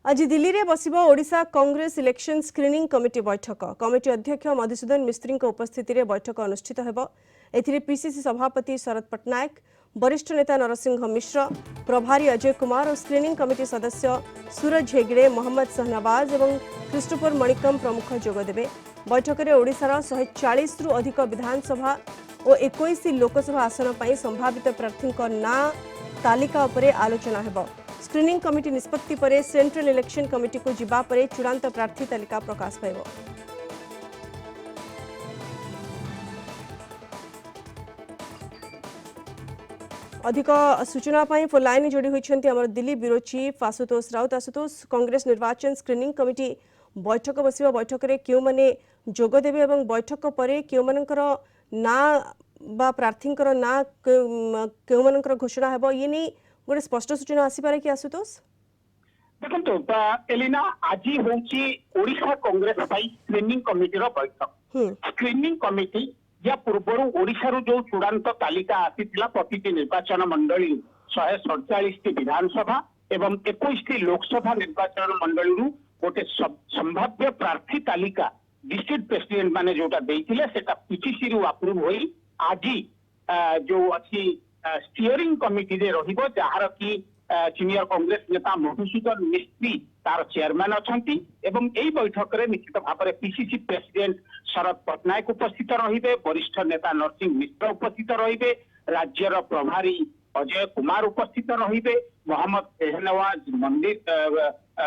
आज दिल्ली में बसिबो Odisha Congress election screening committee बैठक। कमिटी अध्यक्ष मधुसूदन मिस्त्री उपस्थिति में बैठक अनुष्ठित होब। एथिरे पीसीसी सभापति शरद पट्टनायक, वरिष्ठ नेता नरसिंह मिश्र, प्रभारी अजय कुमार और स्क्रीनिंग कमिटी सदस्य सूरज हेगड़े, मोहम्मद शहनवाज और क्रिस्टोफर मणिकम प्रमुख जोगदेवे। बैठक में ओडिशार 140 रु अधिक विधानसभा और 21 लोकसभा आसन पर संभावित प्रार्थी ना तालिका उपरे आलोचना हेब। स्क्रीनिंग कमिटी निष्पत्ति पर सेंट्रल इलेक्शन कमिटी को जिबा परे चूड़ांत प्रार्थी तालिका प्रकाश पाइब। अधिक सूचना फोन लाइन जोड़ी होती आम दिल्ली ब्यूरो चीफ आशुतोष राउत। आशुतोष, कांग्रेस निर्वाचन स्क्रीनिंग कमिटी बैठक बस बैठक में क्यों मैंने जोगदेवे और बैठक पर क्यों ना बा प्रार्थी ना क्यों घोषणा हेब ये नहीं गोटे स्पष्ट सूचना आसीपारे कि आशुतोष? देखो एलिना, आज हूँ ओडिशा कांग्रेस स्क्रीनिंग कमिटी बैठक। स्क्रीनिंग कमिटी या पूर्व ओडिशा जो चूड़ांत तालिका आसीथिला प्रति निर्वाचन मंडली 147 विधानसभा एवं 21 लोकसभा निर्वाचन मंडली गोटे संभाव्य प्रार्थी तालिका डिस्ट्रिक्ट प्रेसिडेंट माने जोटा देइथिले सेटा पीसीसी रु अप्रूव होई आज जो अच्छी स्टीयरिंग कमिटी रे रहिबो, जहार की सीनियर कांग्रेस नेता मधुसूदन मिस्त्री तार चेयरमैन अछंती एवं एई बैठक रे निश्चित भाव में पीसीसी प्रेसिडेंट शरद पट्टनायक उपस्थित रहिबे, वरिष्ठ नेता नरसिंह मिश्र उपस्थित रहिबे, राज्यर प्रभारी अजय कुमार उपस्थित रहिबे, मोहम्मद शहनवाज मंदिर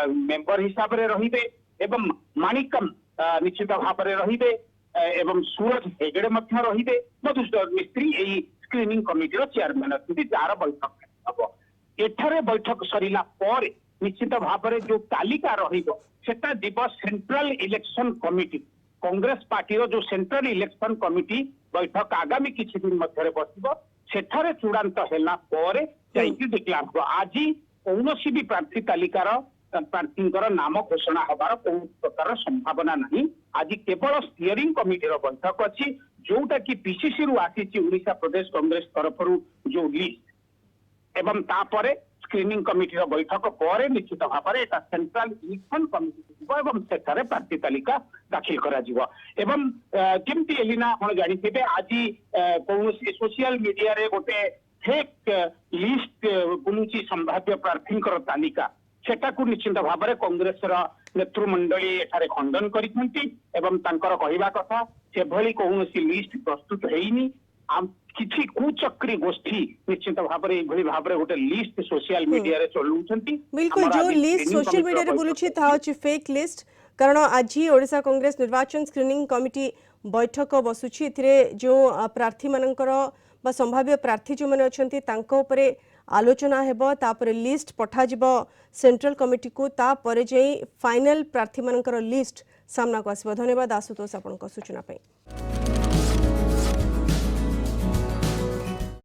मेंबर हिसाब रे रहिबे एवं माणिकम निश्चित भाव में रहिबे एवं सूरज हेगड़े मध्य रहिबे। मधुसूदन मिस्त्री एई स्क्रीनिंग कमिटी रो चेयरमैन अछंती, जार बैठक हबो। एठारे बैठक सरिला पर निश्चित भाव में जो तालिका रहिबो सेटा दिबो central election committee. Congress party रो जो सेंट्रल इलेक्शन कमिटी बैठक आगामी किछि दिन मध्य बसिबो, सेठारे चूड़ांत हेला पर जाइकि डिक्लेयर हो। आज कौनसी भी प्रार्थी तालिकार प्रार्थी नाम घोषणा हबार कौन प्रकार संभावना नहीं। आज केवल स्टीयरिंग कमिटी रो बैठक अच्छी, जोटा कि पीसीसी रु आसी ओडिशा प्रदेश कांग्रेस तरफ जो लिस्ट एवं तापर स्क्रीनिंग कमिटी रो बैठक पर निश्चित भाव में एटा सेंट्रल इलेक्शन कमिटी जीवो एवं सेठारे प्रार्थी तालिका दाखिल करा जीवो। एवं केमती एलिना आपण जानिथिबे आज कौनसी सोशल मीडिया रे गोटे फेक लिस्ट बुलुची संभाव्य प्रार्थी तालिका सेटा को निश्चित भाव में कांग्रेस नेतृमंडली एठारे खंडन करिसेंती एवं तांकर कहिबा कथा से भली कौनसी लिस्ट प्रस्तुत हेइनी। किछि कुचक्री गोष्ठी निश्चित भाव में भाव में गोटे लिस्ट सोशल मीडिया रे चलुछंती। बिल्कुल जो लिस्ट सोशल मीडिया रे बोलुछि ता अछि फेक लिस्ट। कारण आज ही ओडिशा कांग्रेस निर्वाचन स्क्रीनिंग कमिटी बैठक बसुछि। एथिरे जो प्रार्थी मानकर बा संभाव्य प्रार्थी जो माने अछंती तांको उपरे आलोचना हेबो, तापर लिस्ट पठा जिवो सेंट्रल कमिटी को, तापर जे फाइनल प्रार्थी मानकर लिस्ट सामना को आसीबो। धन्यवाद आशुतोष आपनका सूचना पे।